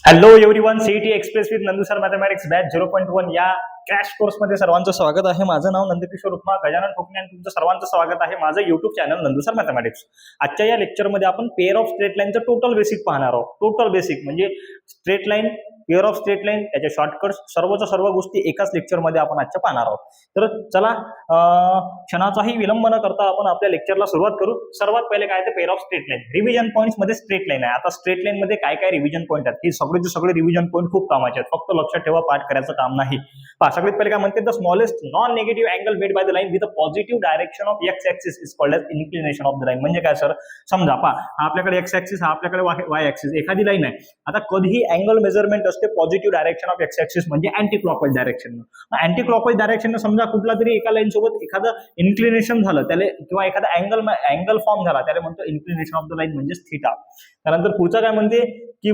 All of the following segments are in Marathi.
Hello everyone, CET express with Nandu sir mathematics batch 0.1 या क्रॅश कोर्समध्ये सर्वांचं स्वागत आहे. माझं नाव नंदकिशोर उपमा गजानन ठोकणे आणि तुमचं सर्वांचं स्वागत आहे माझं YouTube channel Nandu sir mathematics. आजच्या या लेक्चरमध्ये आपण पेअर ऑफ स्ट्रेट लाईनचं टोटल बेसिक पाहणार आहोत. टोटल बेसिक म्हणजे straight line, pair of straight line, त्याचे शॉर्टकट्स, सर्व गोष्टी एकाच लेक्चरमध्ये आपण आजच्या पाहणार आहोत. तर चला क्षणाचाही विलंब न करता आपण आपल्या लेक्चरला सुरुवात करू. सर्वात पहिले काय ते pair of straight line. Revision points मध्ये स्ट्रेट लाईन आहे. आता स्ट्रेट लाईन मध्ये काय काय रिव्हिजन पॉईंट आहेत, हे सगळे रिव्हिजन पॉईंट खूप कामाचे आहेत. फक्त लक्षात ठेवा, पाठ करायचं काम नाही. सगळ्यात पहिले काय म्हणते, the smallest non negative angle made by the line with a positive direction of X axis is called as inclination of the line. म्हणजे काय सर, समजा आपल्याकडे एक्स ऍक्सिस, आपल्याकडे वाय ऍक्सिस, एखादी लाईन आहे. आता कधीही अँगल मेजरमेंट असते positive direction of X axis म्हणजे anti clockwise direction. Anti clockwise direction समजा कुठला तरी एका लाईन सोबत एखादं इन्क्लिनेशन झालं त्याला, किंवा एखादा अँगल फॉर्म झाला त्याला म्हणतो इन्क्लिनेशन ऑफ द लाईन म्हणजे थीटा. त्यानंतर पुढचा काय म्हणते की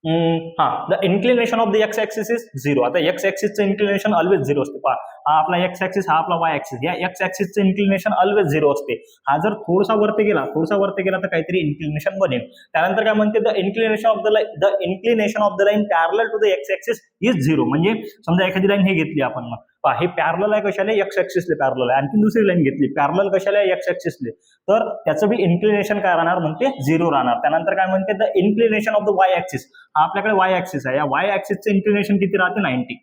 the inclination of the X axis is 0. आता एक्स ऍक्सिसचं इन्क्लिनेशन ऑलवेज 0 असते. हा आपला एक्स ऍक्सिस, हा आपला वाय ऍक्सिस. या एक्स ऍक्सिसचं इन्क्लिनेशन ऑलवेज 0 असते. हा जर थोडासा वरती गेला तर काहीतरी इन्क्लिनेशन बनेल. त्यानंतर काय म्हणते, the inclination of the line parallel to the X axis is 0. म्हणजे समजा एखादी लाईन हे घेतली आपण, हे पॅरलल आहे कशाला, एक्स ऍक्सिसले पॅरलल आहे. आणखी दुसरी लाईन घेतली, पॅरलल कशाला, एक्स ऍक्सिसले, तर त्याचं बी इन्क्लिनेशन काय राहणार म्हणते, 0 राहणार. त्यानंतर काय म्हणते, the inclination of the Y axis. हा आपल्याकडे वाय ऍक्सिस आहे. या वाय ऍक्सिसचं इन्क्लिनेशन किती राहते, 90.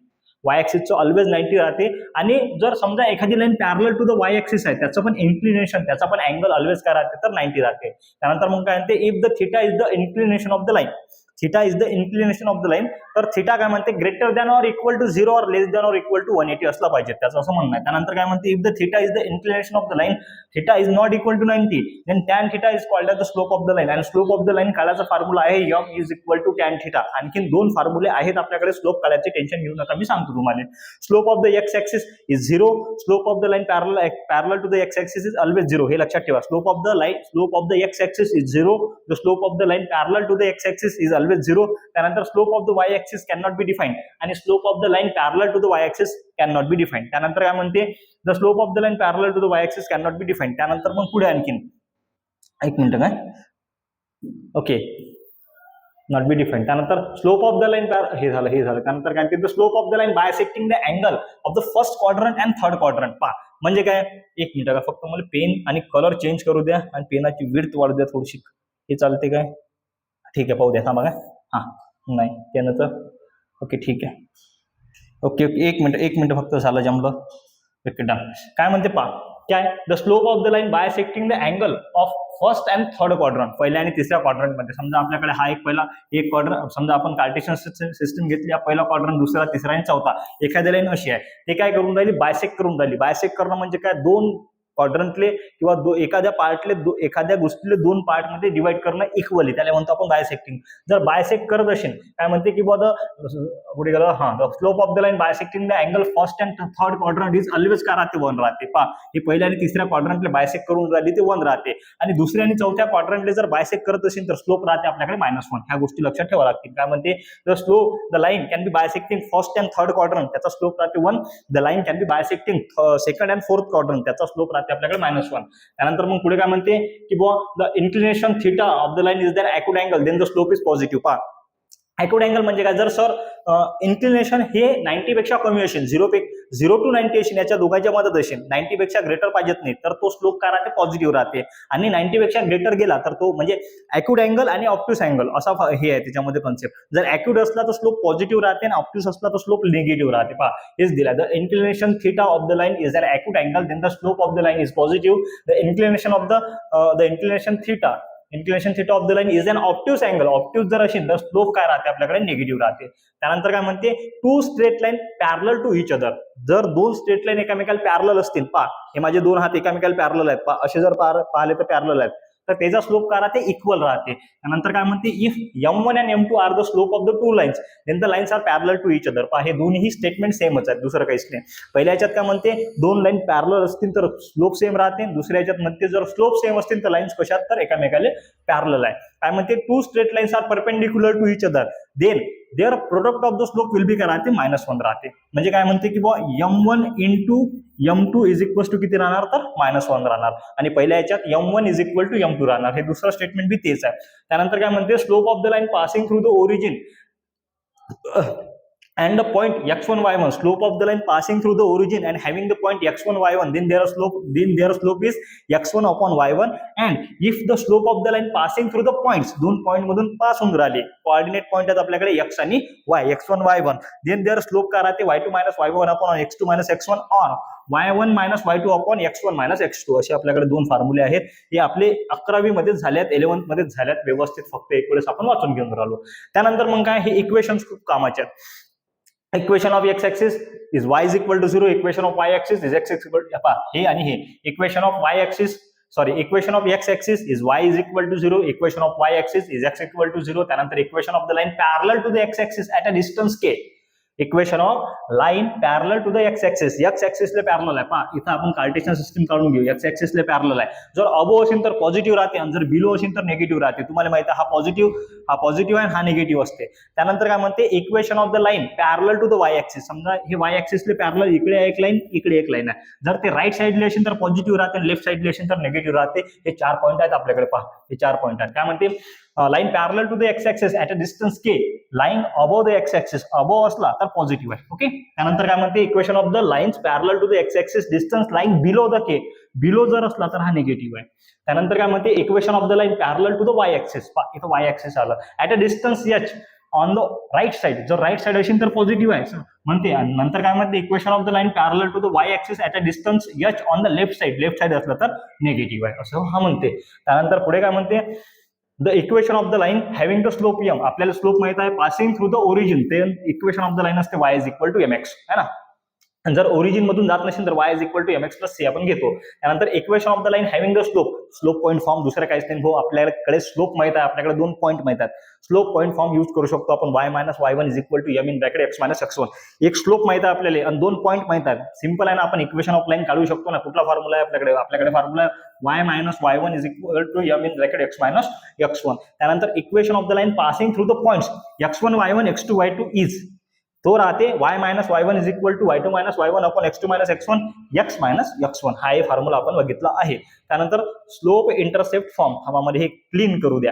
वाय ऍक्सिसचं ऑलवेज 90 राहते. आणि जर समजा एखादी line parallel to the Y axis आहे, त्याचं पण इन्क्लिनेशन, त्याचा पण अँगल ऑलवेज काय राहते, तर 90 राहते. त्यानंतर मग काय म्हणते, if the theta is the inclination of the line. Theta is the inclination of the line. तर थीटा काय म्हणते, greater than or equal to 0 और less than or equal to 180 असला पाहिजे, त्याचं असं म्हणणं आहे. त्यानंतर काय म्हणते, if the theta is the inclination of the line, theta is not equal to 90, then tan theta is called as the slope of the line. आणि स्लोप ऑफ द लाईन काढायचा फॉर्म्युला आहे M is equal to tan theta. आणखी 2 फॉर्म्युले आहेत आपल्याकडे स्लोप काढायचे, टेन्शन घेऊ नका, मी सांगतो तुम्हाला. Slope of the X axis is 0. Slope of the line parallel to the X axis is always 0. हे लक्षात ठेवा. Slope of the X axis is 0. The slope of the line parallel to the X axis is always 0. त्यानंतर slope of the Y axis can not be defined, आणि slope of the line parallel to the Y axis can not be defined. त्यानंतर काय म्हणते, the slope of the line parallel to the Y axis can not be defined. त्यानंतर मग पुढे आणखीन एक मिनिट काय, ओके, नॉट बी डिफाइंड. त्यानंतर स्लोप ऑफ द लाईन हे झालं. त्यानंतर काय, the slope of the line bisecting the angle of the first quadrant and third quadrant. म्हणजे काय, एक मिनिट का, फक्त मला पेन आणि कलर चेंज करू द्या आणि पेनाची विड्थ वाढू द्या थोडीशी. हे चालते काय, ठीक आहे, पाहू द्या, थांबा काय, हा नाही पेनाचं, ओके ठीक आहे, ओके एक मिनिट फक्त, झालं, जमलं, ओके डन. काय म्हणते काय, the slope of the line bisecting the angle of first and third quadrant. पहिल्या आणि तिसऱ्या क्वाड्रंट मध्ये. समजा आपल्याकडे हा एक क्वाड्रंट, समजा आपण कार्टेशियन सिस्टम घेतली, पहिला क्वाड्रंट, दुसरा, तिसरा आणि चौथा. एखादी लाईन अशी आहे, ते काय करून राहिली, बायसेक्ट करून राहिली. बायसेक्ट करणं म्हणजे काय, 2 क्वाड्रंटले किंवा एखाद्या पार्टले, एखाद्या गोष्टीले 2 पार्ट मध्ये डिवाइड करणं इक्वली, त्याला म्हणतो आपण बायसेक्टिंग. जर बायसेक्ट करत असेल, काय म्हणते की पुढे गेलं, the slope of the line bisecting the angle first and third quadrant is always काय राहते, 1 राहते. हे पहिल्या आणि तिसऱ्या क्वाड्रंटले बायसेक्ट करून राहिली, ते 1 राहते. आणि दुसऱ्या आणि चौथ्या क्वाड्रंटले जर बायसेक्ट करत असेल तर स्लोप राहते आपल्याकडे -1. ह्या गोष्टी लक्षात ठेवा लागतील. काय म्हणते, the line can be bisecting first and third quadrant, त्याचा स्लोप राहते 1. The line can be bisecting second and fourth quadrant, त्याचा स्लोप राहते आपल्याकडे -1. त्यानंतर मग पुढे काय म्हणते की the inclination theta of the line is than acute angle, then the slope is positive. Acute angle म्हणजे काय, जर सर इन्क्लिनेशन हे 90 पेक्षा कमी असेल, 0 to 90 असेल, याच्या दोघांच्या मदत असेल, 90 पेक्षा ग्रेटर पाहिजेत नाही, तर तो स्लोप काय राहते, पॉझिटिव्ह राहते. आणि 90 पेक्षा ग्रेटर गेला तर तो म्हणजे ॲक्यूट अँगल आणि ऑब्ट्यूस अँगल असा हे आहे त्याच्यामध्ये कन्सेप्ट. जर ॲक्यूट असला तर स्लोप पॉझिटिव्ह राहते आणि ऑब्ट्यूस असला तर स्लोप निगेटिव्ह राहते. हेच दिला, the inclination theta of the line is an acute angle, then the slope of the line is positive. The inclination theta of the line is an obtuse angle. Obtuse जर असेल तर स्लोप काय राहते आपल्याकडे, निगेटिव्ह राहते. त्यानंतर काय म्हणते, 2 straight line parallel to each other. जर 2 स्ट्रेट लाईन एकामेकाला पॅरलल असतील, हे माझे 2 हात एकामेकाला पॅरलल आहेत, असे जर पाहिले तर पॅरलल आहेत, तर त्याचा स्लोप काय राहते, इक्वल राहते. त्यानंतर काय म्हणते, if M1 and M2 are the slope of the 2 lines, then the lines are parallel to each other. हे दोन्ही स्टेटमेंट सेमच आहेत, दुसरं काहीच नाही. पहिल्या याच्यात काय म्हणते, 2 लाईन पॅरलल असतील तर स्लोप सेम राहते. दुसऱ्या याच्यात म्हणते, जर स्लोप सेम असतील तर लाईन्स कशात, तर एकामेकाला पॅरलल आहे. काय म्हणते, 2 straight lines are perpendicular to each other, then their product of the slope will be काय राहते -1 राहते. म्हणजे काय म्हणते की m1 into m2 is equal to किती राहणार तर -1 राहणार. आणि पहिल्या याच्यात m1 is equal to m2 राहणार. हे दुसरं स्टेटमेंट बी तेच आहे. त्यानंतर काय म्हणते slope of the line passing through the origin and the point x1 y1, slope of the line passing through the origin and having the point x1 y1, then their slope is x1 upon y1. And if the slope of the line passing through the points, दोन पॉइंट मधून पास होऊन राहिले, कोऑर्डिनेट पॉइंट आहेत आपल्याकडे x आणि y, x1 y1, then their slope काय राहते y2 minus y1 upon x2 minus x1 or y1 minus y2 upon x1 minus x2. असे आपल्याकडे दोन फॉर्म्युले आहेत. हे आपले 11वी मध्ये झाल्यात, 11th मध्ये झाल्यात व्यवस्थित, फक्त एक वेळेस आपण वाचून घेऊन राहिलो. त्यानंतर मग काय, हे इक्वेशन्स खूप कामाचे आहेत. Equation of x-axis is y is equal to 0. Equation of y-axis is x equal to हे आणि हे. Equation of equation of x-axis is y is equal to 0. Equation of y-axis is x equal to 0. त्यानंतर equation of the line parallel to the x-axis at a distance k. Equation of line parallel to the X axis, X ऍक्सिसला पॅरलल आहे. पहा इथं आपण कार्टेशियन सिस्टम काढून घेऊ. एक्स ऍक्सिसला पॅरलल आहे. जर अबो असेल तर पॉझिटिव्ह राहते आणि जर बिलो असेल तर निगेटिव्ह राहते. तुम्हाला माहिती आहे हा पॉझिटिव्ह आहे, हा निगेटिव्ह असते. त्यानंतर काय म्हणते equation of the line parallel to the Y axis. समजा हे वाय ऍक्सिसला पॅरलल, इकडे एक लाईन इकडे एक लाईन आहे. जर ते राईट साईडला असेल तर पॉझिटिव्ह राहते, लेफ्ट साईडला असेल तर निगेटिव्ह राहते. हे 4 पॉईंट आहेत आपल्याकडे. पहा हे 4 पॉईंट आहेत. काय म्हणते line parallel to the X axis at a distance K, line above the X axis, above असला तर पॉझिटिव्ह आहे. ओके. त्यानंतर काय म्हणते equation of the lines parallel to the X axis distance line below the K, below जर असला तर हा निगेटिव्ह आहे. त्यानंतर काय म्हणते equation of the line parallel to the Y axis, इथं वाय ऍक्सिस आलं, at a distance H on the right side, जर राईट साइड असेल तर पॉझिटिव्ह आहे म्हणते. नंतर काय म्हणते equation of the line parallel to the Y axis at a distance H on the left side असलं तर निगेटिव्ह आहे, असं हा म्हणते. त्यानंतर पुढे काय म्हणते the equation of the line having the slope m, आपल्याला स्लोप माहित आहे पासिंग थ्रू द ओरिजिन, ते इक्वेशन ऑफ द लाईन असते y is equal to mx है ना. जर ओरिजिन मधून जात नसेल तर y is equal to mx plus c आपण घेतो. त्यानंतर equation of the line having the slope point form, दुसरं काहीच नाही भाऊ, आपल्याकडे स्लोप माहित आहे, आपल्याकडे 2 पॉईंट माहित आहेत. स्लोप पॉईंट फॉर्म यूज करू शकतो आपण y minus y1 is equal to m in bracket x minus x1. एक स्लोप माहित आहे आपल्याला आणि 2 पॉईंट माहित आहेत. सिंपल आहे ना, आपण इक्वेशन ऑफ लाईन काढू शकतो ना. कुठला फॉर्म्युला आहे आपल्याकडे formula y minus y1 is equal to m in bracket x minus x1. त्यानंतर equation of the line passing through the points x1 y1 x2 y2 is, तो राहते y minus y1 is equal to y2 minus y1 upon x2 minus x1 x minus x1. हा एक फॉर्म्युला आपण बघितला आहे. त्यानंतर स्लोप इंटरसेप्ट फॉर्म, हवामध्ये हे क्लीन करू द्या.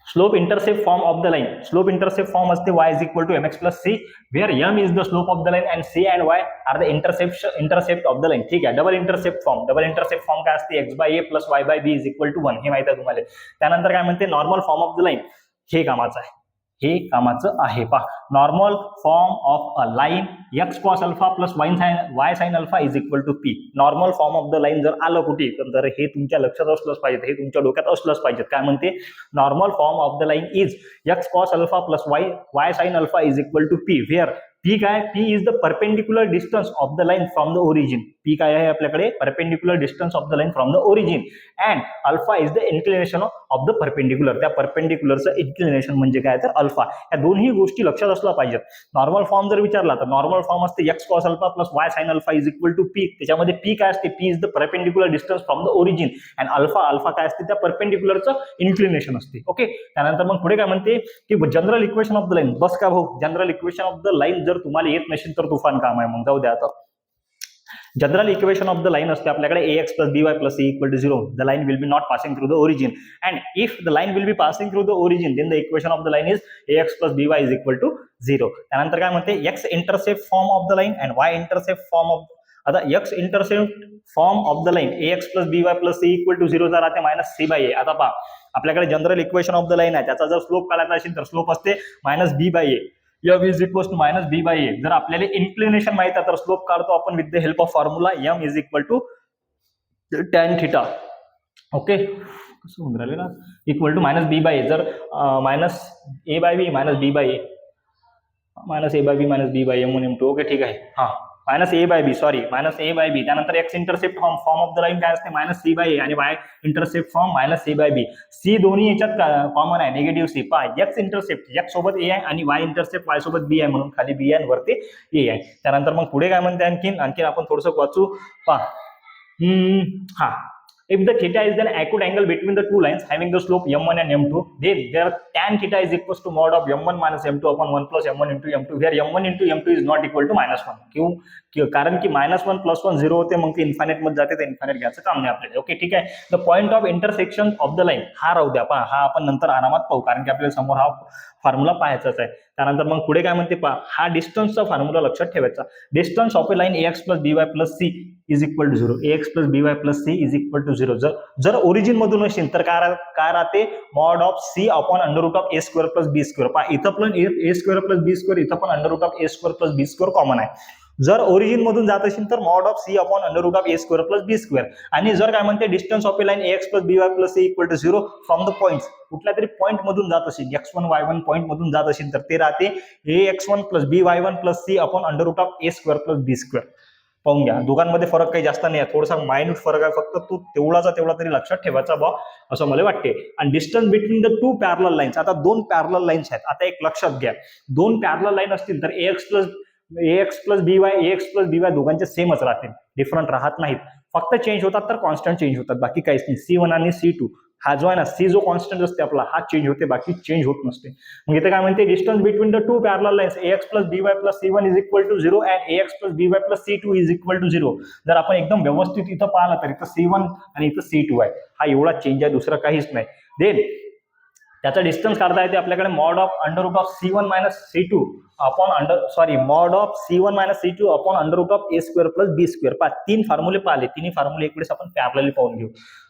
Slope intercept form of the line, slope intercept form असते y is equal to mx plus c, where m is the slope of the line and c and y are the intercept of the line. ठीक आहे. डबल इंटरसेप्ट फॉर्म काय असते x by a plus y by b is equal to 1, हे माहिती आहे तुम्हाला. त्यानंतर काय म्हणते normal form of the line, हे कामाचं आहे, हे कामाचं आहे. पहा normal form of a line x cos alpha plus y sin alpha is equal to p. Normal form of the line जर आलं कुठे तर हे तुमच्या लक्षात असलंच पाहिजे, हे तुमच्या डोक्यात असलंच पाहिजे. काय म्हणते normal form of the line is x cos alpha plus y sin alpha is equal to p, where p काय, p is the perpendicular distance of the line from the origin. p काय आहे आपल्याकडे, perpendicular distance of the line from the origin, and alpha is the inclination of the perpendicular. त्या परपेंडिक्युलरचं इन्क्लिनेशन म्हणजे काय तर अल्फा. या दोन्ही गोष्टी लक्षात असल्या पाहिजेत. नॉर्मल फॉर्म जर विचारला तर नॉर्मल फॉर्म असते x cos alpha plus y sin alpha is equal to p. त्याच्यामध्ये p काय असते, p is the perpendicular distance from the origin, and alpha काय असते, त्या परपेंडिक्युलरचं इन्क्लिनेशन असते. ओके. त्यानंतर मग पुढे काय म्हणते की general equation of the line. बस का भाऊ, general equation of the line जर तुम्हाला येत नसेल तर तुफान काम आहे, मग जाऊ द्या. आता general equation of the line असते आपल्याकडे ax plus by plus c equal to 0. The line will be not passing through the origin, and if the line will be passing through the origin, then the equation of the line is ax plus by is equal to 0. त्यानंतर काय म्हणते x intercept form of the line and y intercept form of, आता x intercept form of the line ax plus by plus c equal to 0 चा राहते मायनस c by a. आता पहा आपल्याकडे general equation of the line आहे, त्याचा जर स्लोप काढायचा असेल तर स्लोप असते minus b by a. m is equal to minus b by a. जर आपल्याला इन्क्लिनेशन माहित आहे तर स्लोप काढतो आपण with the help of formula m is equal to tan theta. Okay, कसं होऊन राहिले ना, equal to minus b by a. जर minus a by b minus b by a, minus a by b minus b by m1 m2. Okay ठीक आहे. हा minus A by B, sorry minus A by B. त्यानंतर X intercept form of the line काय असते, मायनस सी बाय ए, आणि Y intercept form minus C by B. C दोन्ही याच्यात कॉमन आहे, निगेटिव्ह सी. पा एक्स इंटरसेप्ट एक्स सोबत ए आहे आणि वाय इंटरसेप्ट वाय सोबत बी आहे, म्हणून खाली बी आहे आणि वरती ए आहे. त्यानंतर मग पुढे काय म्हणते आणखीन आपण थोडंसं वाचू. पा हा If the theta is an acute angle between the two lines having the slope m1 and m2, then their tan theta is equals to mod of m1 minus m2 upon 1 plus m1 into m2, where m1 into m2 is not equal to -1. क्यों? कारण की -1 +1 0 होते, मग ते इन्फायनाइट मध्ये जाते, तर इन्फायनाइट घ्यायचं काम नाही आपल्याला. ओके, ठीक आहे. The point of intersection of the line हा राहू द्या, हा आपण नंतर आरामात पाहू, कारण की आपल्याला समोर हा फॉर्म्युला पाहायचाच आहे. त्यानंतर मग पुढे काय म्हणते पहा, हा डिस्टन्सचा फॉर्म्युला लक्षात ठेवायचा. Distance of a line ax plus by plus C is equal to 0. ax plus by plus C is equal to 0. जर ओरिजिन मधून असेल तर काय राहते, mod of C upon under root of A square plus B square. पहा इथं पण A square plus B square, इथं पण under root of A square plus B square common आहे. जर ओरिजिन मधून जात असेल तर mod of C upon under root of A square plus B square. आणि जर काय म्हणते distance of a line ax plus by plus C equal to 0 from the points, कुठल्या तरी पॉईंट मधून जात असेल, x1 y1 पॉईंट मधून जात असेल तर ते राहते ax1 plus by1 plus C upon under root of A square plus B square. पाहून घ्या, दोघांमध्ये फरक काही जास्त नाही आहे, थोडासा मायन्यूट फरक आहे, फक्त तो तेवढाचा तेवढा तरी लक्षात ठेवायचा बा, असं मला वाटते. आणि distance between the two parallel lines, आता दोन पॅरलल लाईन्स आहेत. आता एक लक्षात घ्या, दोन पॅरलल लाईन असतील तर ax प्लस by दोघांचे सेमच राहतील, डिफरंट राहत नाहीत. फक्त चेंज होतात तर कॉन्स्टंट चेंज होतात, बाकी काहीच नाही. C1 आणि C2 हा जो आहे ना, सी जो कॉन्स्टंट असते आपला, हा चेंज होते, बाकी चेंज होत नसते. मग इथे काय म्हणते, distance between the two parallel lines ax plus by plus C1 is equal to 0 and ax plus by plus C2 is equal to 0. जर आपण एकदम व्यवस्थित इथं पाहिलं तर इथं C1 आणि इथं C2 आहे, हा एवढा चेंज आहे, दुसरा काहीच नाही. देन त्याचा डिस्टन्स काढता येते आपल्याकडे, mod of under root of C1 minus C2 upon mod of C1 minus C2 upon under root of A square plus B square. पहा तीन फॉर्म्युले पाहिले, तिन्ही फॉर्म्युले एक वेळेस आपण पॅरलली पाहून घेऊ.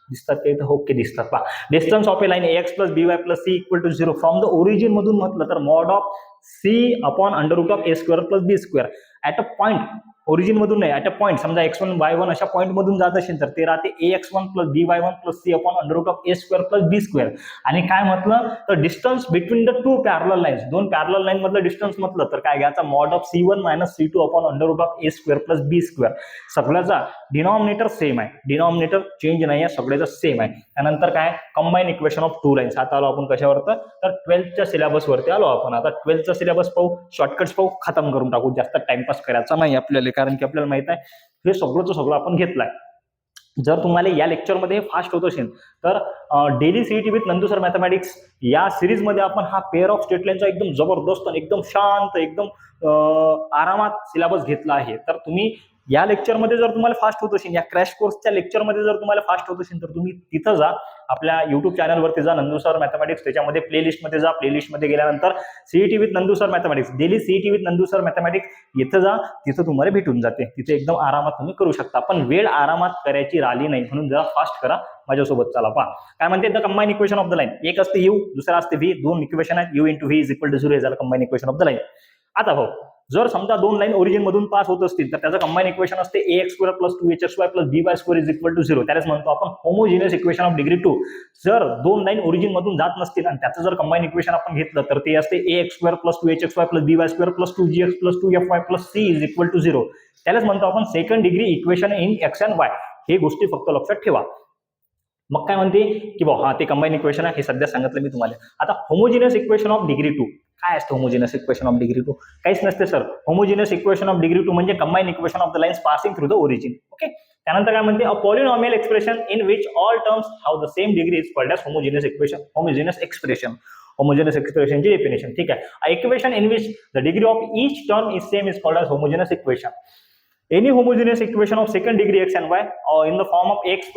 दिसतात ते इथं, ओके दिसतात. पहा distance of a line ax plus by plus C equal to 0 from the origin मधून म्हटलं तर mod of C upon under root of A square plus B square. At a point, origin मधून नाही, ऍट अ पॉइंट, समजा x1 y1 अशा पॉइंट मधून जात असेल तर ते राहते ax1 plus by1 plus C upon under root of A square plus B square. आणि काय म्हटलं तर distance between the two parallel lines, दोन पॅरलल लाईन मधलं डिस्टन्स म्हटलं तर काय घ्यायचा, mod of C1 minus C2 upon under root of A square plus B square. सगळ्याचा डिनॉमिनेटर सेम आहे, डिनॉमिनेटर चेंज नाही आहे, सगळ्याचा सेम आहे. त्यानंतर काय, combine equation of two lines. आता आलो आपण कशावर, तर 12th सिलेबस वरती आलो आपण. आता 12th सिलेबस पाहू, शॉर्टकट्स पाहू, खतम करून टाकू, जास्त टाइमपास करायचा नाही आपल्याला, कारण की आपल्याला माहित आहे हे सगळं आपण घेतलंय. जर तुम्हाला या लेक्चरमध्ये फास्ट होत असेल तर daily CET with Nandu sir mathematics या सिरीज मध्ये आपण हा पेअर ऑफ स्टेट लाईनचा एकदम जबरदस्त आणि एकदम शांत, एकदम आरामात सिलेबस घेतला आहे. तर तुम्ही या लेक्चरमध्ये जर तुम्हाला फास्ट होत असेल, या क्रॅश कोर्सच्या लेक्चरमध्ये जर तुम्हाला फास्ट होत असेल तर तुम्ही तिथं जा, आपल्या युट्यूब चॅनलवरती जा, नंदू सर मॅथमॅटिक्स, त्याच्यामध्ये प्लेलिस्टमध्ये जा. प्लेलिस्टमध्ये गेल्यानंतर CET with Nandu sir mathematics, daily CET with Nandu sir mathematics इथं जा, तिथं तुम्हाला भेटून जाते. तिथे एकदम आरामात तुम्ही करू शकता, पण वेळ आरामात करायची राहिली नाही, म्हणून जरा फास्ट करा, माझ्यासोबत चला. पहा काय म्हणते, the combine equation of the line, एक असते यू, दुसरा असते व्ही, दोन इक्वेशन आहेत, U into V is equal to 0, हे झालं combine equation of the line. आता भाऊ, जर समजा दोन लाईन ओरिजिन मधून पास होत असतील तर त्याचं कंबाईन इक्वेशन असते ax square plus 2hxy plus by square is equal to 0. त्यालाच म्हणतो आपण होमोजिनियस इक्वेशन ऑफ डिग्री 2. जर दोन लाईन ओरिजिन मधून जात नसतील आणि त्याचं जर कंबाईन इक्वेशन आपण घेतलं तर ते असते ax square plus 2hxy plus by square plus 2gx plus 2fy plus c is equal to 0. त्यालाच म्हणतो आपण second degree equation in x and y. हे गोष्टी फक्त लक्षात ठेवा. मग काय म्हणते की हा ते कंबाईन इक्वेशन आहे, हे सध्या सांगितलं मी तुम्हाला. आता होमोजिनियस इक्वेशन ऑफ डिग्री 2 काय असतं, होमोजिनियस इक्वेशन ऑफ डिग्री 2 काहीच नसते sir. Homogeneous equation of degree 2 म्हणजे combine equation of the lines passing through the origin. Okay, त्यानंतर काय म्हणते, a polynomial expression in which all terms have the same degree is called as homogeneous equation, homogeneous expression. Homogeneous एक्सप्रेशनची डेफिनेशन, ठीक आहे. A equation in which the degree of each term is same is called as homogeneous equation. Any homogeneous equation of second degree x and y in the form of ax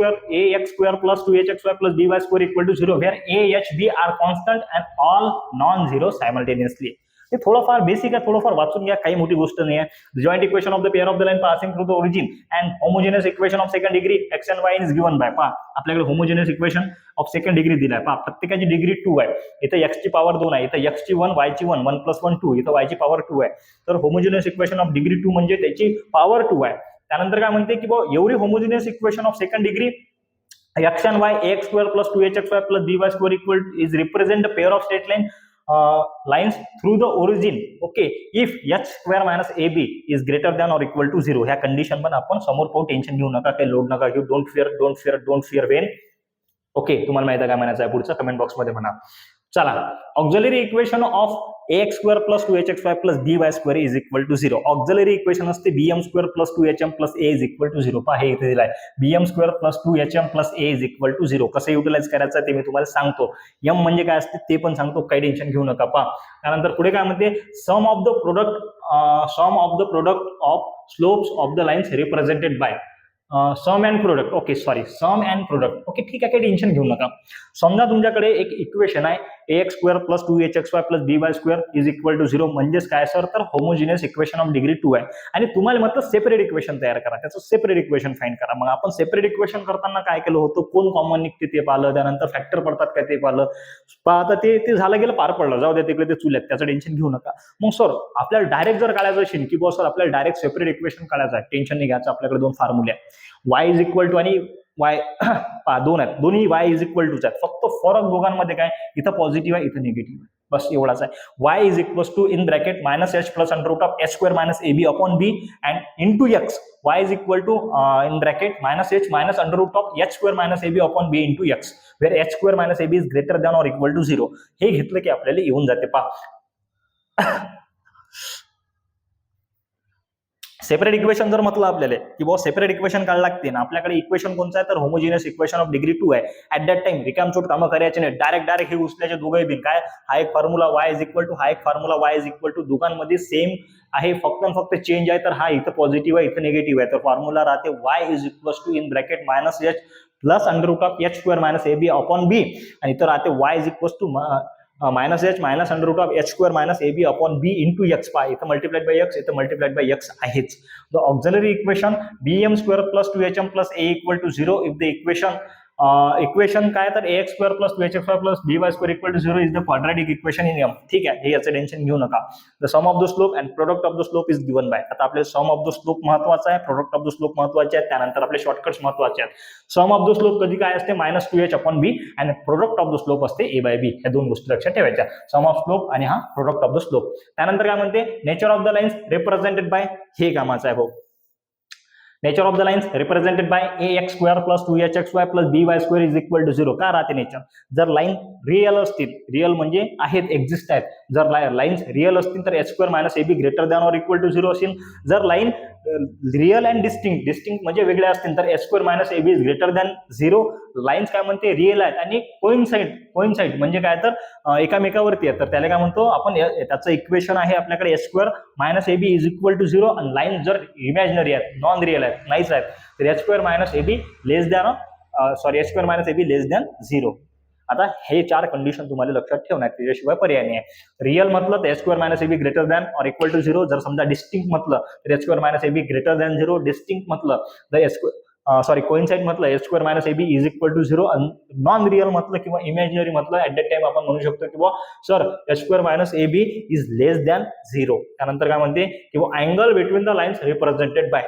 square plus 2hxy plus by square equal to 0, where a, h, b are constant and all non-zero simultaneously. हे थोडंफार बेसिक आहे, थोडंफार वाचून घ्या, काही मोठी गोष्ट नाही आहे. Joint equation of the pair of the line passing through the origin and homogeneous equation of second degree x and Y is given bye. पहा आपल्याकडे homogeneous equation of second degree दिलाय. पहा प्रत्येकाची डिग्री 2 आहे. इथं x ची पॉवर 2 आहे, इथं x ची 1, y ची 1, 1 + 1 2, इथं y ची पॉवर 2 आहे. तर होमोजिनियस इक्वेशन ऑफ डिग्री 2 म्हणजे त्याची पॉवर 2 आहे. त्यानंतर काय म्हणते की एवढी homogeneous equation of second degree x and y ax square plus 2hxy plus by square equal is represent the pair of straight line lines through the origin. Okay, if h square minus ab is greater than or equal to 0. ह्या कंडिशन पण आपण समोर पाहू, टेन्शन घेऊ नका, काही लोड नका घेऊ. Don't fear Wien. ओके, तुम्हाला माहिती आहे काय म्हणायचं आहे पुढचं, कमेंट बॉक्स मध्ये म्हणा. चला, auxiliary equation of ax square plus 2hxy plus by square is equal to 0. Auxiliary equation असते bm square plus 2hm plus a is equal to 0. पहा हे इथे दिलाय bm square plus 2hm plus a is equal to 0. कसं युटिलाइज करायचं ते मी तुम्हाला सांगतो. m म्हणजे काय असते ते पण सांगतो, काही टेन्शन घेऊ नका. पहा त्यानंतर पुढे काय म्हणते, sum of the product of slopes of the lines represented by sum and product. Okay sorry, sum and product. Okay ठीक आहे, काही टेन्शन घेऊ नका. समजा तुमच्याकडे एक इक्वेशन आहे ax square plus 2hxy plus by square is equal to 0. म्हणजेच काय सर, तर होमोजिनियस इक्वेशन ऑफ डिग्री 2 आहे आणि तुम्हाला म्हटलं सेपरेट इक्वेशन तयार करा, त्याचं सेपरेट इक्वेशन फाइंड करा. मग आपण सेपरेट इक्वेशन करताना काय केलं होतं, कोण कॉमन निघते ते पाहिलं, त्यानंतर फॅक्टर पडतात काय ते पाहिलं. आता ते झालं गेलं, पार पडलं, जाऊ द्या तिकडे, ते चुल्यात, त्याचं टेन्शन घेऊ नका. मग सर आपल्याला डायरेक्ट जर काढायचं असेल की बॉस सर आपल्याला डायरेक्ट सेपरेट इक्वेशन काढायचं आहे, टेन्शन नाही घ्यायचं. आपल्याकडे दोन फॉर्म्युले आहेत, y इज इक्वल टू आणि y दोन आहेत, दोन्ही y इज इक्वल टूच आहेत. फक्त फरक दोघांमध्ये काय, इथं पॉझिटिव्ह आहे, इथं निगेटिव्ह आहे, बस एवढाच आहे. y is equal to in bracket minus h plus under root of h square minus ab upon b and into x y is equal to in bracket minus h minus under root of h square minus ab upon b into x where h square minus ab is greater than or equal to 0. हे घेतलं की आपल्याला येऊन जाते. पहा सेपरेट इक्वेशन जर म्हटलं आपल्याला की बाबा सेपरेट इक्वेशन काढ लागते ना, आपल्याकडे इक्वेशन कोणतं आहे, तर होमोजिनियस इक्वेशन ऑफ डिग्री 2 आहे. ऍट दॅट टाइम रिकामचोट कामं करायचे नाही, डायरेक्ट हे उचल्याचे दोघंही बिन काय, हा एक formula y is equal to, हा एक formula y is equal to, दोघांमध्ये सेम आहे, फक्त चेंज आहे. तर हा इथं पॉझिटिव्ह आहे, इथं निगेटिव्ह आहे. तर फॉर्म्युला राहते y is equal to in bracket minus h plus under root of h square minus ab upon b आणि इथं राहते y is equal to minus h minus under root of h square minus ab upon b into x. पा इथं मल्टिप्लाइड बाय x, इथं मल्टिप्लाइड बाय x आहेच. The auxiliary equation bm square plus 2hm plus a equal to 0 if the equation काय, तर ax square plus 2hxy plus by square equal to 0 is the quadratic equation in m. ठीक आहे, हे याचं टेन्शन घेऊ नका. The sum of the slope and product of the slope is given by. आता आपले सम ऑफ द स्लोप महत्वाचा आहे, प्रोडक्ट ऑफ द स्लोप महत्वाचे आहेत, त्यानंतर आपले शॉर्टकट्स महत्वाचे आहेत. सम ऑफ द स्लोप कधी काय असते, मायनस 2h अपॉन b आणि प्रोडक्ट ऑफ द स्लोप असते a बाय b. या दोन गोष्टी लक्षात ठेवायच्या, सम ऑफ स्लोप आणि हा प्रोडक्ट ऑफ द स्लोप. त्यानंतर काय म्हणते, nature of the lines represented by, हे कामाचं आहे भाऊ. Nature of the lines represented by ax square plus 2hxy plus by square is equal to 0. का राहते नेचर, जर लाईन रिअल असतील, रिअल म्हणजे आहेत, एक्झिस्ट आहेत, जर लाईन्स रिअल असतील तर h square minus ab greater than or equal to 0 असेल. जर लाईन रिअल अँड डिस्टिंक्ट म्हणजे वेगळे असतील तर h square minus ab is greater than 0. Lines काय म्हणते, रिअल आहेत आणि कोइन्साइड म्हणजे काय, तर एकामेकावरती आहे, तर त्याला काय म्हणतो आपण, त्याचं इक्वेशन आहे आपल्याकडे h square minus ab is equal to 0. आणि लाईन जर इमॅजिनरी आहेत, नॉन रिअल आहेत, नाहीच आहेत, तर h square minus ab less than h square minus ab less than 0. आता हे चार कंडिशन तुम्हाला लक्षात ठेवणार, त्याच्याशिवाय पर्याय नाही. रिअल म्हटलं तर h square minus ab greater than or equal to 0. जर समजा डिस्टिंक्ट म्हटलं तर h square minus ab greater than 0. Distinct म्हटलं तर कोइन्साइड म्हटलं h square minus ab is equal to 0. Non real म्हटलं किंवा इमॅजिनरी म्हटलं ऍट दॅट टाइम आपण म्हणू शकतो की sir h square minus ab is less than 0. त्यानंतर काय म्हणते की angle between the lines represented bye.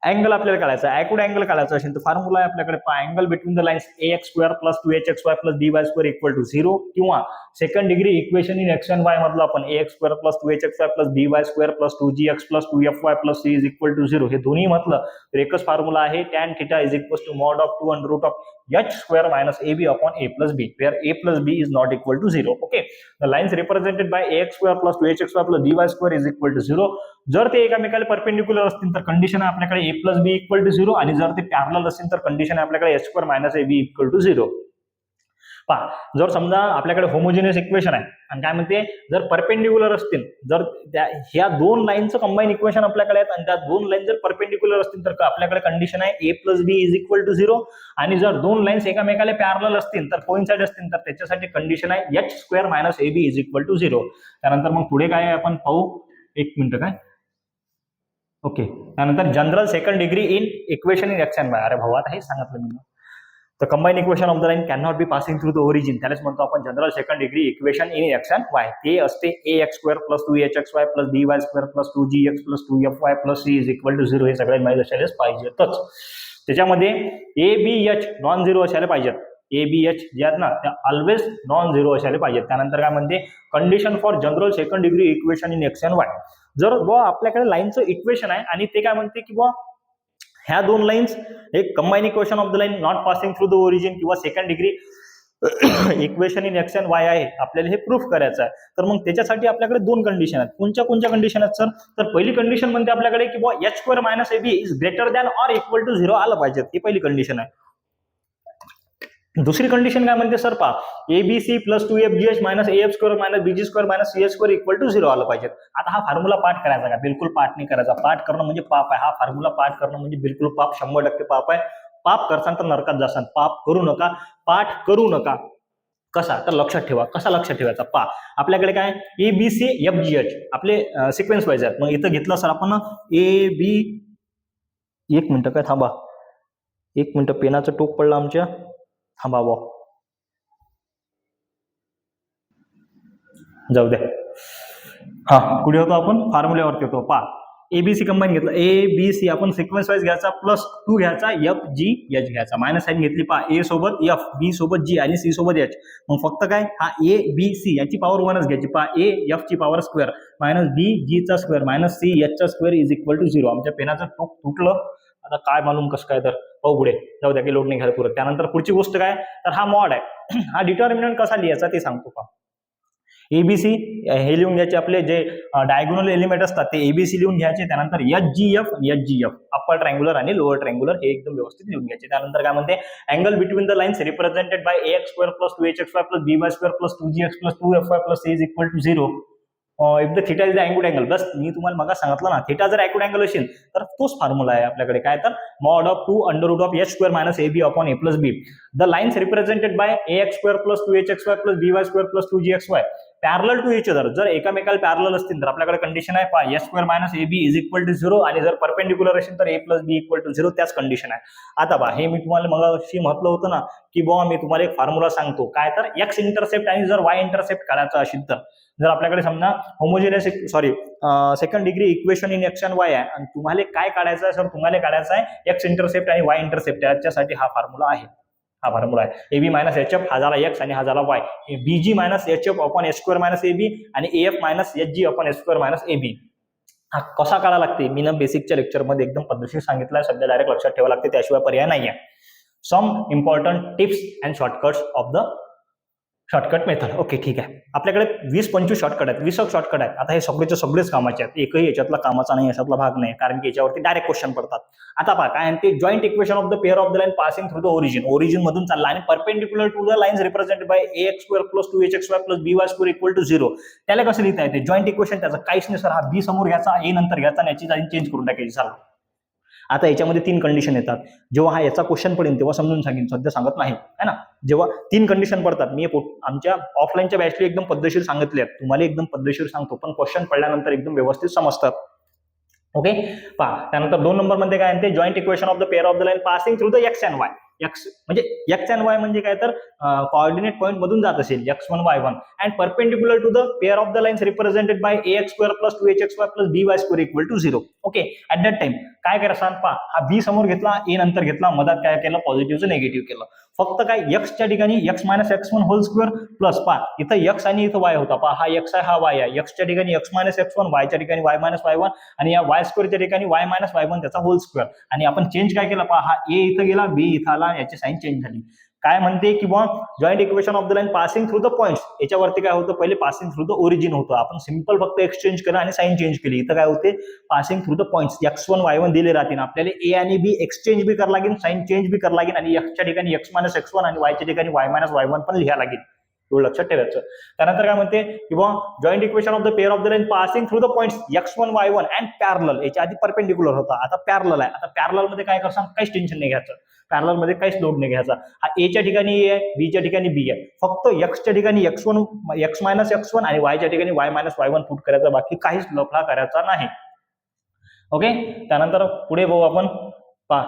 Angle आपल्याला काढायचा आहे, ॲक्युड अँगल काढायचा असेल तर फॉर्म्युला आहे आपल्याकडे, angle between the lines ax square plus 2hxy plus by square equal to 0. किंवा second degree equation in x and y मधलं आपण ax square plus 2hxy plus by square plus 2gx plus 2fy plus c is equal to 0. हे दोन्ही म्हटलं तर एकच फॉर्म्युला आहे, tan theta is equal to mod of 2 under root of h square minus ab upon a plus b, where a plus b is not equal to 0. Okay, the lines represented by ax square plus 2hxy plus by square is equal to 0. जर ते एकामेकाला परपेंडिक्युलर असतील तर कंडिशन आहे आपल्याकडे a plus b equal to 0. आणि जर ते पॅरलल असेल तर कंडिशन आहे आपल्याकडे h square minus ab equal to 0. पहा, जर समजा आपल्याकडे होमोजिनियस इक्वेशन आहे आणि काय म्हणते, जर परपेंडिक्युलर असतील, जर ह्या दोन लाईनचं कंबाईन इक्वेशन आपल्याकडे आहेत आणि त्या दोन लाईन जर परपेंडिक्युलर असतील तर आपल्याकडे कंडिशन आहे a plus b is equal to 0. आणि जर दोन लाईन्स एकामेकाला पॅरलल असतील तर कोइन्साइड असतील तर त्याच्यासाठी कंडिशन आहे h square minus ab is equal to 0. त्यानंतर मग पुढे काय आपण पाहू, एक मिनिट काय, ओके. त्यानंतर general second degree in equation in x and y. अरे भाऊ आता हे सांगितलं मी. तर combine equation of the line can not be passing through the origin, त्यालाच म्हणतो आपण general second degree equation in x and y. ते असते ax square plus 2hxy plus by square plus 2gx plus 2fy plus c is equal to 0. हे सगळ्यांना माहिती असायलाच पाहिजेतच. त्याच्यामध्ये a b h non zero असायला पाहिजेत. a b h जे आहेत ना त्या ऑलवेज नॉन झिरो असायला पाहिजेत. त्यानंतर काय म्हणते, condition for general second degree equation in x and y. जर आपल्याकडे लाईनचं इक्वेशन आहे आणि ते काय म्हणते की ह्या दोन लाईन्स एक combine equation of the line not passing through the origin किंवा second degree equation in X and Y आहे, आपल्याला हे प्रूफ करायचं आहे. तर मग त्याच्यासाठी आपल्याकडे दोन कंडिशन आहेत. कोणत्या कंडिशन आहेत सर? तर पहिली कंडिशन म्हणते आपल्याकडे की बुवा H square minus AB is greater than or equal to 0 आलं पाहिजे. ही पहिली कंडिशन आहे. दुसरी कंडिशन काय म्हणते सर? पहा, ABC plus 2FGH minus AF square minus BG square minus CH square equal to 0 आलं पाहिजे. आता हा फॉर्म्युला पाठ करायचा का? बिलकुल पाठ नाही करायचा. पाठ करणं म्हणजे पाप आहे. हा फॉर्म्युला पाठ करणं म्हणजे बिलकुल पाप, 100% पाप आहे. पाप करसान तर नरकात जासान. पाप करू नका, पाठ करू नका. कसा? तर लक्षात ठेवा. कसा लक्षात ठेवायचा? पहा, आपल्याकडे काय ABCFGH आपले सिक्वेन्स वाईज आहेत. मग इथं घेतलं सर आपण AB, एक मिनिट काय थांबा, एक मिनिट, पेनाचं टोक पडलं आमच्या, थांबा बा, जाऊ द्या. हा, कुठे होतो आपण? फॉर्म्युल्यावरती होतो. पहा, ABC कंबाईन घेतलं, ABC आपण सिक्वेन्स वाईज घ्यायचा, प्लस 2 घ्यायचा, FGH घ्यायचा, मायनस साईन घेतली. पहा, A सोबत F, B सोबत G आणि C सोबत H. मग फक्त काय, हा ABC याची पॉवर 1च घ्यायची. पहा, A F ची power square minus B G चा स्क्वेअर मायनस C H चा स्क्वेअर इज इक्वल टू 0. आमच्या पेनाचं टोक तुटलं. आता काय मालूम कसं काय, तर हो पुढे जाऊ द्या, की लोड नाही घ्यायला पुरत. त्यानंतर पुढची गोष्ट काय, तर हा मॉड आहे. हा डिटर्मिनंट कसा लिहायचा ते सांगतो. का ABC हे लिहून घ्यायचे, आपले जे डायगोनल एलिमेंट असतात ते ABC लिहून घ्यायचे. त्यानंतर HGF अप्पर ट्रायंगुलर आणि लोअर ट्रायंगुलर हे एकदम व्यवस्थित लिहून घ्यायचे. त्यानंतर काय म्हणते, angle between the lines represented by AX square plus 2HXY plus BY square plus 2GX plus 2FY plus C is equal to 0. If the theta is the acute angle. बस मी तुम्हाला मग सांगितलं ना, थीटा जर अँगुड अँगल असेल तर तोच फॉर्म्युला आहे आपल्याकडे. काय तर mod of 2 under root of H square minus AB upon A plus B. The lines represented by AX square plus 2HXY plus BY square plus 2GXY parallel to each other. जर एकामेकाला पॅरलल असतील तर आपल्याकडे कंडिशन आहे, पहा, H square minus AB is equal to 0. आणि जर परपेंडिक्युलर असेल तर A plus B equal to 0. त्याच कंडिशन आहे. आता पहा, हे मी तुम्हाला मग अशी म्हटलं होतं ना, की बुवा मी तुम्हाला एक फॉर्म्युला सांगतो. काय तर X इंटरसेप्ट आणि जर Y इंटरसेप्ट काढायचा असेल तर, जर आपल्याकडे समजा homogeneous second degree equation in X and Y आहे आणि तुम्हाला काय काढायचं आहे सर? तुम्हाला काढायचं आहे एक्स इंटरसेप्ट आणि वाय इंटरसेप्ट. याच्यासाठी हा फॉर्म्युला आहे. हा फॉर्म्युला आहे AB मायनस HF, हा झाला X आणि हा झाला Y. BG minus HF upon H square minus AB आणि AF minus HG upon H square minus AB. हा कसा काढा लागते मी ना बेसिकच्या लेक्चरमध्ये एकदम पद्धतशीर सांगितलं. सध्या डायरेक्ट लक्षात ठेवा लागते, त्याशिवाय पर्याय नाही आहे. Some important tips and shortcuts of the shortcut method. Okay, ठीक आहे. आपल्याकडे 20-25 शॉर्टकट आहेत, 20 शॉर्टकट आहेत. आता हे सगळेच कामाचे आहेत. एकही याच्यातला कामाचा नाही, याच्यातला भाग नाही, कारण की याच्यावरती डायरेक्ट क्वेश्चन पडतात. आता पहा, काय ते joint equation of the pair of the line passing through the origin. Origin मधून चालला आणि perpendicular to the lines represented by AX square plus 2HXY plus BY square equal to 0. त्याला कसं लिहिता येते? जॉईंट इक्वेशन त्याचं काहीच नाही सर. हा B समोर घ्यायचा, A नंतर घ्यायचा आणि याची जागी चेंज करून टाकायची. चालू. आता याच्यामध्ये 3 कंडिशन येतात. जेव्हा हा याचा क्वेश्चन पडेल तेव्हा समजून सांगेन, सध्या सांगत नाही, है ना. जेव्हा 3 कंडिशन पडतात, मी आमच्या ऑफलाईनच्या बॅचला एकदम पद्धतशीर सांगितले आहेत, तुम्हाला एकदम पद्धतशीर सांगतो, पण क्वेश्चन पडल्यानंतर एकदम व्यवस्थित समजतात. ओके, पहा, त्यानंतर 2 नंबर मध्ये काय म्हणते, joint equation of the pair of the line passing through the x and Y. X म्हणजे एक्स अँड वाय म्हणजे काय तर कोऑर्डिनेट पॉईंट मधून जात असेल, x1 y1 and perpendicular to the pair of the lines represented by AX square plus 2HXY plus BY square equal to 0. Okay, at that time काय करायचं? पहा, हा B समोर घेतला, A नंतर घेतला, मधात काय केलं? पॉझिटिव्हचं निगेटिव्ह केलं. फक्त काय x च्या ठिकाणी x minus x1 whole square plus, पहा इथं x आणि इथं y होता. पहा, हा x आहे, हा y आहे. x च्या ठिकाणी x मायनस x1, y च्या ठिकाणी y मायनस y1 आणि या y स्क्वेअरच्या ठिकाणी y मायनस y1 त्याचा होल स्क्वेअर. आणि आपण चेंज काय केलं? पहा, हा A इथं गेला, B इथं आला, याची साईन चेंज झाली. काय म्हणते की बुवा joint equation of the line passing through the points. याच्यावरती काय होतं? पहिले पासिंग थ्रू द ओरिजिन होतं. आपण सिंपल फक्त एक्सचेंज केलं आणि साईन चेंज केली. इथं काय होते? Passing through the points. x1 y1 दिले राहतील, आपल्याला A आणि B एक्सचेंज बी करावं लागेल, साईन चेंज बी करावं लागेल आणि x च्या ठिकाणी x मायनस x1 आणि y च्या ठिकाणी y मायनस y1 पण लिहावं लागेल. एवढं लक्षात ठेवायचं. त्यानंतर काय म्हणते की बुवा joint equation of the pair of the line passing through the points x1 y1 and parallel. याच्या आधी परपेंडिक्युलर होता, आता पॅरलल आहे. आता पॅरलल मध्ये काय करसान? काहीच टेन्शन नाही घ्यायचं. पॅरलल मध्ये काहीच लोड नाही घ्यायचा. हा A च्या ठिकाणी A आहे, B च्या ठिकाणी B आहे. फक्त x च्या ठिकाणी x मायनस x1 आणि y च्या ठिकाणी y मायनस y1 पुट करायचा, बाकी काहीच लफडा करायचा नाही. ओके, त्यानंतर पुढे बघू आपण. पहा,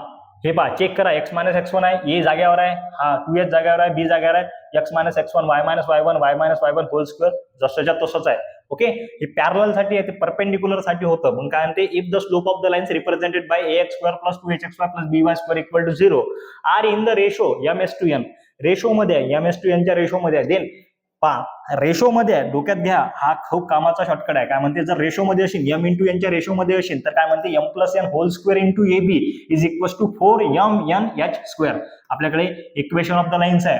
हे पहा, चेक करा, x मायनस x1 आहे, A जागेवर आहे, हा 2h जागेवर आहे, B जागेवर आहे, x minus x1 y minus y1 y minus y1 whole square जसंच्या तसंच आहे. ओके, हे पॅरलल साठी आहे, ते परपेंडिक्युलर साठी होतं. मग काय म्हणते? If the slope of the lines represented by AX square plus 2HXY plus BY square equal to 0 are in the ratio m:1 ratio मध्ये आहे, m:1 च्या रेशो मध्ये आहे. देन पहा, रेशो मध्ये आहे, डोक्यात घ्या, हा खूप कामाचा शॉर्टकट आहे. काय म्हणते? जर रेशो मध्ये असेल, m इंटू n च्या रेशो मध्ये असेल तर काय म्हणते? m plus n whole square into AB is equal to 4mn h square. आपल्याकडे इक्वेशन ऑफ द लाईन्स आहे.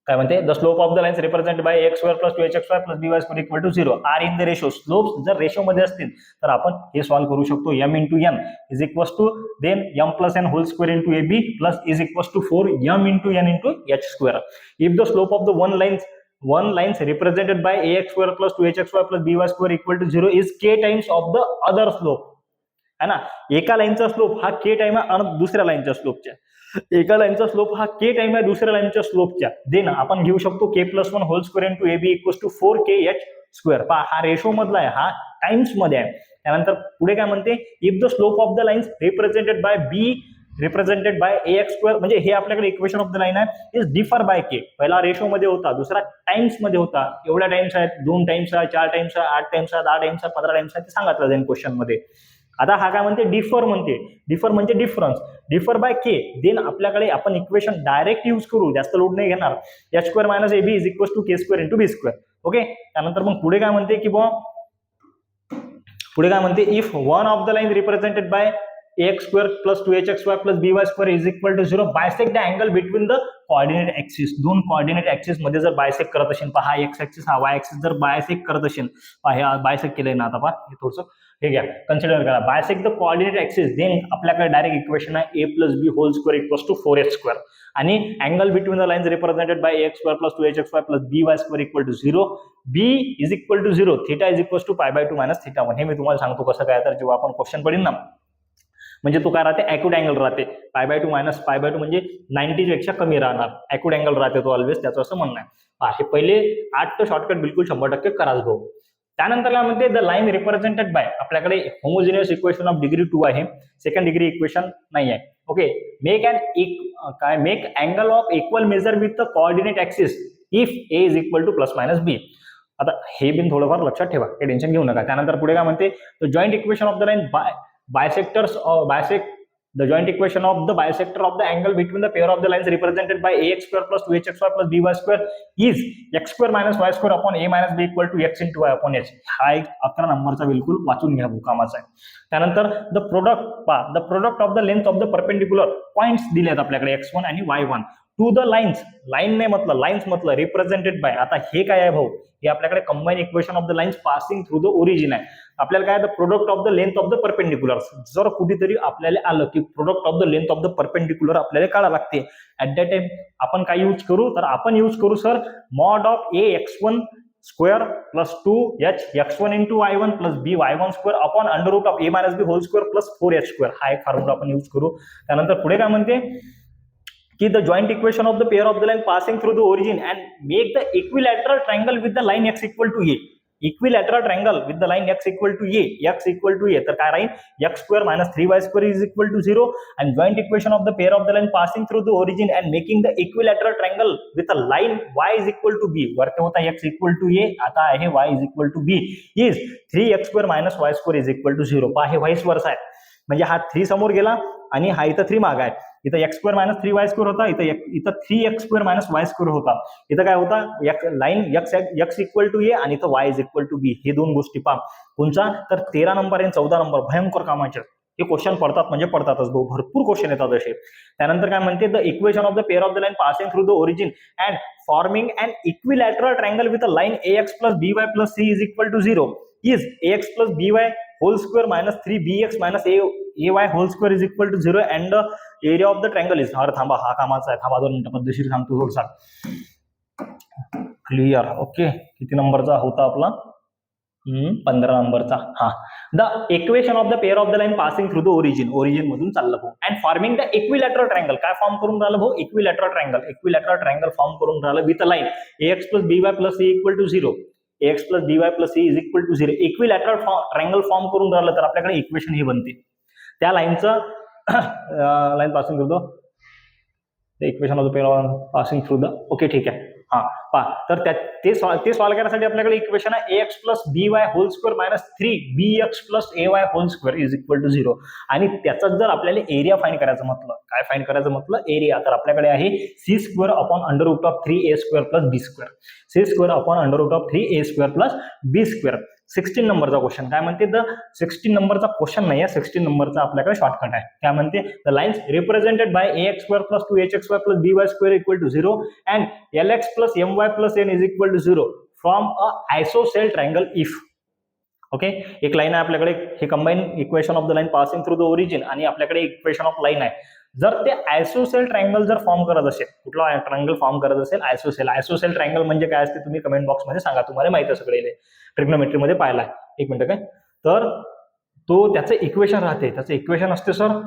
काय म्हणते, the slope of the lines represented by X square plus 2hxy plus by square equal to 0 are in the ratio. Slope जर रेशो मध्ये असतील तर आपण हे सॉल्व्ह करू शकतो. m into n is equals to then m plus n whole square into ab plus is equals to 4m into n into h square. If the slope of the one lines represented by ax square plus 2hxy plus by square equal to 0 is k times of the other slope. है ना, एका लाईनचा स्लोप हा k टाइम आहे आणि दुसऱ्या लाईनच्या स्लोपच्या, एका लाईनचा स्लोप हा k टाइम आहे दुसऱ्या लाईनच्या स्लोपच्या. देन आपण घेऊ शकतो k plus 1 whole square into ab equals to 4kh square. पहा हा रेशो मधला आहे, हा टाइम्स मध्ये आहे. त्यानंतर पुढे काय म्हणते, if the slope of the lines represented bye b represented by ax square, म्हणजे हे आपल्याकडे इक्वेशन ऑफ द लाईन आहे, इज डिफर बाय k. पहिला रेशो मध्ये होता, दुसरा टाइम्स मध्ये होता. एवढ्या टाइम्स आहेत, 2 टाइम्स आहे, 4 टाइम्स आहे, 8 टाइम्स आहे, 10 टाइम्स आहे, 15 टाइम्स आहे, ते सांगितलं जाईल क्वेश्चन मध्ये. आता हा काय म्हणते, डिफर म्हणते. डिफर म्हणजे difference, differ by K. Then आपल्याकडे आपण इक्वेशन डायरेक्ट यूज करू, जास्त लोड नाही घेणार. H square minus ab is equal to K square into B square. Okay, त्यानंतर मग पुढे काय म्हणते की पुढे काय म्हणते, if one of the line represented by ax square plus 2hxy plus by square is equal to 0, bisect the angle between the coordinate axis. दोन coordinate axis मध्ये जर bisect करत असेल, पहा x axis हा y axis जर bisect करत असेल, पहा bisect केलंय ना, आता पहा हे थोडंसं हे घ्या, कन्सिडर करा, bisect the coordinate axis. Then आपल्याकडे डायरेक्ट इक्वेशन आहे a plus b whole square equals to 4h square. आणि angle between the lines represented by ax square plus 2hxy plus by square equal to 0, b is equal to 0, theta is equals to π/2 minus theta 1. हे मी तुम्हाला सांगतो कसं काय, तर जेव्हा आपण क्वेश्चन पडेल ना, म्हणजे तो काय राहते, ॲक्यूट अँगल राहते. π/2 मायनस π/2 म्हणजे 90 पेक्षा कमी राहणार, ॲक्यूट अँगल राहते तो ऑलवेज, त्याचं असं म्हणणं आहे. हे पहिले 8 शॉर्टकट बिलकुल 100% कराच भाऊ. त्यानंतर काय म्हणते, द लाईन रिप्रेझेंटेड बाय, आपल्याकडे होमोजिनियस इक्वेशन ऑफ डिग्री 2 आहे, सेकंड डिग्री इक्वेशन नाही आहे. Okay, make angle of equal major with the coordinate axis if a is equal two plus minus b. आता हे बिन थोडंफार लक्षात ठेवा, हे टेन्शन घेऊ नका. त्यानंतर पुढे काय म्हणते, the joint equation of the line bisect the joint equation of the bisector of the angle between the pair of the lines represented by ax square plus 2hxy plus by square is x square minus y square upon a minus b equal to x into y upon h. हा एक 11 नंबरचा बिलकुल वाचून घ्या, भूकामाचा आहे. त्यानंतर the product of the length of the perpendicular points दिले आहेत आपल्याकडे x1 आणि y1 to the lines. Line नाही म्हटलं, लाईन्स म्हटलं, रिप्रेझेंटेड बाय. आता हे काय आहे भाऊ, हे आपल्याकडे combine equation of the lines passing through the origin आहे. आपल्याला काय, the product of the length of the perpendicular. जर कुठेतरी आपल्याला आलं की product of the length of the perpendicular आपल्याला काढावं लागते, ऍट दॅट टाइम आपण काय यूज करू, तर आपण यूज करू sir mod of a x1 square plus 2h x1 into y1 plus b y1 square upon under root of a minus b whole square plus 4h square. हा एक फॉर्म्युला आपण यूज करू. त्यानंतर पुढे काय म्हणते की the joint equation of the pair of the line passing through the origin and make the equilateral triangle with the line x equal to a. Equilateral triangle with the line x equal to a, x equal to a. तर काय राहील, x square minus 3y square is equal to 0 and joint equation of the pair of the line passing through the origin and making the equilateral triangle with a line y is equal to b. वरती होता x equal to a, आता आहे y is equal to b is 3x square minus y square is equal to 0. पहा हे व्हाईस वर्सा आहे, म्हणजे हा 3 समोर गेला आणि हा इथं 3 माग आहे. इथं x square minus 3y square होता, इथं 3x square minus y square होता. इथं काय होता, line x equal to a आणि इथं y is equal to b. हे दोन गोष्टी पहा. कोणचा, तर 13 नंबर आणि 14 नंबर भयंकर कामाचे. हे क्वेश्चन पडतात म्हणजे पडतातच भाऊ, भरपूर क्वेश्चन येतात असे. त्यानंतर काय म्हणते, the equation of the pair of the line passing through the origin and forming and equilateral triangle with a line ax plus by plus c is equal to 0 is ax plus by whole square minus 3bx minus ay whole square is equal to 0 and the area of the triangle is. अरे थांबा, हा कामाचा आहे, थांबा 2 मिनिटं पद्धतशीर सांगतो थोडसा क्लिअर. ओके, किती नंबरचा होता आपला, 15 नंबरचा. हा, the equation of the pair of the line passing through the origin मधून चाललं भाऊ and forming the equilateral triangle. काय फॉर्म करून राहिलं भाऊ, इक्विलॅटरल ट्रायंगल फॉर्म करून राहिलं with a line ax plus by plus c equal to 0, ax plus by plus c is equal to 0. Equilateral triangle form करून राहिलं तर आपल्याकडे इक्वेशन हे बनते. त्या लाईनचं line passing through the equation of the pair passing through the. Okay, ठीक आहे. हा पहा, तर ते सॉल्व्ह करण्यासाठी आपल्याकडे इक्वेशन आहे ax plus by whole square minus 3bx plus ay whole square is equal to 0. आणि त्याचाच जर आपल्याला एरिया फाइंड करायचं म्हटलं, काय फाइंड करायचं म्हटलं, एरिया, तर आपल्याकडे आहे c square upon under root of 3a square plus b square. c square upon under root of 3a square plus b square. 16 नंबरचा क्वेश्चन काय म्हणते, द 16 नंबरचा क्वेश्चन नाही आहे, 16 नंबरचा आपल्याकडे शॉर्टकट आहे. काय म्हणते, the lines represented by ax square plus 2hxy plus by square equal to 0 and lx plus my plus n is equal to 0 from a isosceles triangle if. Okay, एक लाईन आहे आपल्याकडे, हे combine equation of the line passing through the origin आणि आपल्याकडे इक्वेशन ऑफ लाईन आहे. जर ते आयसोसेल ट्रायंगल जर फॉर्म करत असेल, कुठला ट्रायंगल फॉर्म करत असेल, आयसोसेल ट्रायंगल म्हणजे काय असते तुम्ही कमेंट बॉक्स मध्ये सांगा, तुम्हाला माहिती आहे सगळे, ट्रिग्नोमेट्री मध्ये पाहिलाय. एक मिनिट काय, तर तो त्याचं इक्वेशन राहते, त्याचं इक्वेशन असते sir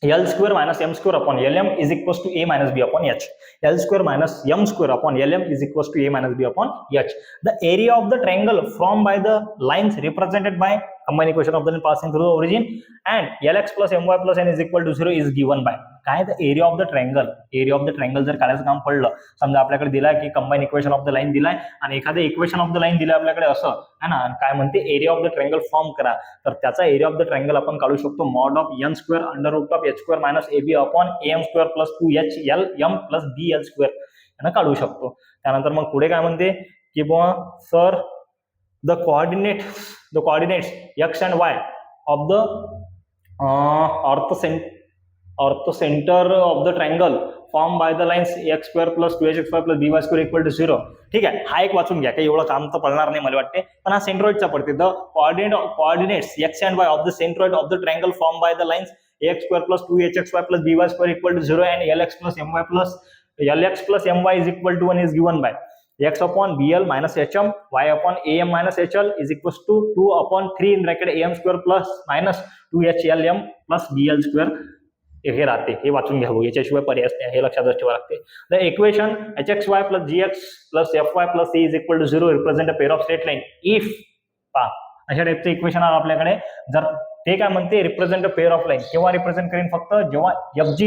L square minus m square upon Lm is equals to a minus b upon h. L square minus m square upon Lm is equals to a minus b upon h. The area of the triangle formed by the lines represented by combined equation of the line passing through the origin and Lx plus my plus n is equal to 0 is given by काय, the area of the triangle जर काढायचं काम पडलं, समजा आपल्याकडे दिलाय की combine equation of the line दिलाय आणि एखादं इक्वेशन ऑफ द लाईन दिलाय आपल्याकडे असं है ना, काय म्हणते area of the triangle form करा, तर त्याचा एरिया ऑफ द ट्रायंगल आपण काढू शकतो mod of n square under root of h square minus ab upon am square plus 2h m plus bl square यानं काढू शकतो. त्यानंतर मग पुढे काय म्हणते की बुवा sir the coordinates x and y of the ortho center of the triangle formed by the lines x square plus 2hxy plus by square equal to 0. ठीक आहे, हा एक वाचून घ्या, काही एवढं काम तर पडणार नाही मला वाटते, पण हा सेंट्रॉइडचा पडते. The coordinates x and y of the centroid of the triangle formed by the lines ax square plus 2hxy plus by square equal to 0 and lx plus my is equal to 1 is given by x upon bl minus hm, y upon am minus hl is equals to 2 upon 3 in bracket am square plus minus 2hlm plus bl square. हे राहते, हे वाचून घ्यावं, याच्याशिवाय पर्याय नाही, हे लक्षातच ठेवा लागते. The equation hxy plus gx plus fy plus c is equal to 0 represent a pair of straight line if, अशा टाईपचं इक्वेशन आहे आपल्याकडे. जर ते काय म्हणते represent a pair of line, केव्हा रिप्रेझेंट करेन, फक्त जेव्हा fg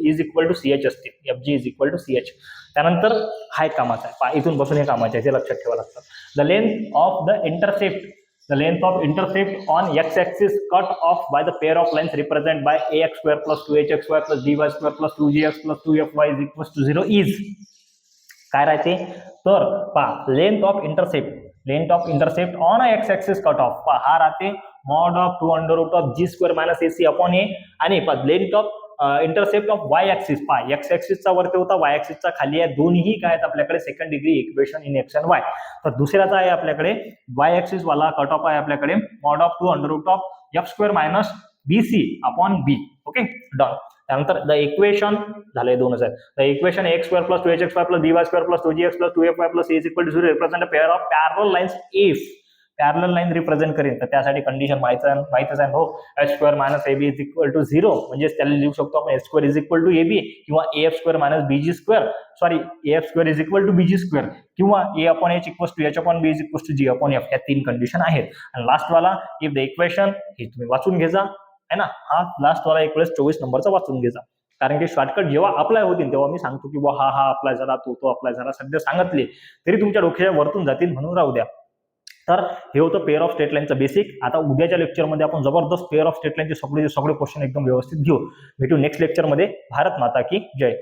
is equal to ch असते, fg is equal to ch. त्यानंतर हा एक कामाचा आहे, इथून बसून हे कामाचे आहे, ते लक्षात ठेवा लागतं. The length of the intercept on x-axis cut off by the pair of lines represented by ax square plus 2hxy plus by square plus 2gx plus 2fy is equals to 0 is काय राहते, तर length of intercept on x-axis cut off हा राहते mod of 2 under root of g square minus ac upon a आणि length of intercept of y axis x ऍक्सिसचा वरती होता, y ऍक्सिसचा खाली आहे, दोन्ही काय आहेत आपल्याकडे second degree equation in X and y. तर दुसऱ्याचा आहे आपल्याकडे y ऍक्सिस वाला कट ऑफ आहे आपल्याकडे mod of 2 under root of f square minus bc upon b. Okay, done. त्यानंतर द इक्वेशन झाले दोनच आहेत. The equation x square plus 2hxy plus by square plus 2gx plus 2fy plus a is equal to 0 represent a pair of parallel lines if parallel line represent करेन, तर त्यासाठी कंडिशन माहितच आहे हो, h square minus ab is equal to 0, म्हणजे त्याला लिहू शकतो आपण h square is equal to ab किंवा af square minus bg square, af square is equal to bg square किंवा a upon h equals to h upon b is equals to g upon f. या तीन कंडिशन आहेत. आणि लास्ट वाला इफ द इक्वेशन, हे तुम्ही वाचून घ्यायचा है ना, हा लास्ट वाला 24 नंबरचा वाचून घ्यायचा, कारण की शॉर्टकट जेव्हा अप्लाय होतील तेव्हा मी सांगतो की हा अप्लाय झाला, तो अप्लाय झाला, सध्या सांगितले तरी तुमच्या डोक्याच्या वरतून जातील, म्हणून राहू द्या. तर हे होतं पेअर ऑफ स्टेट लाईनचं बेसिक. आता उद्याच्या लेक्चरमध्ये आपण जबरदस्त पेअर ऑफ स्टेट लाईनचे सगळे क्वेश्चन एकदम व्यवस्थित घेऊ. भेटू नेक्स्ट लेक्चरमध्ये. भारत माता की जय.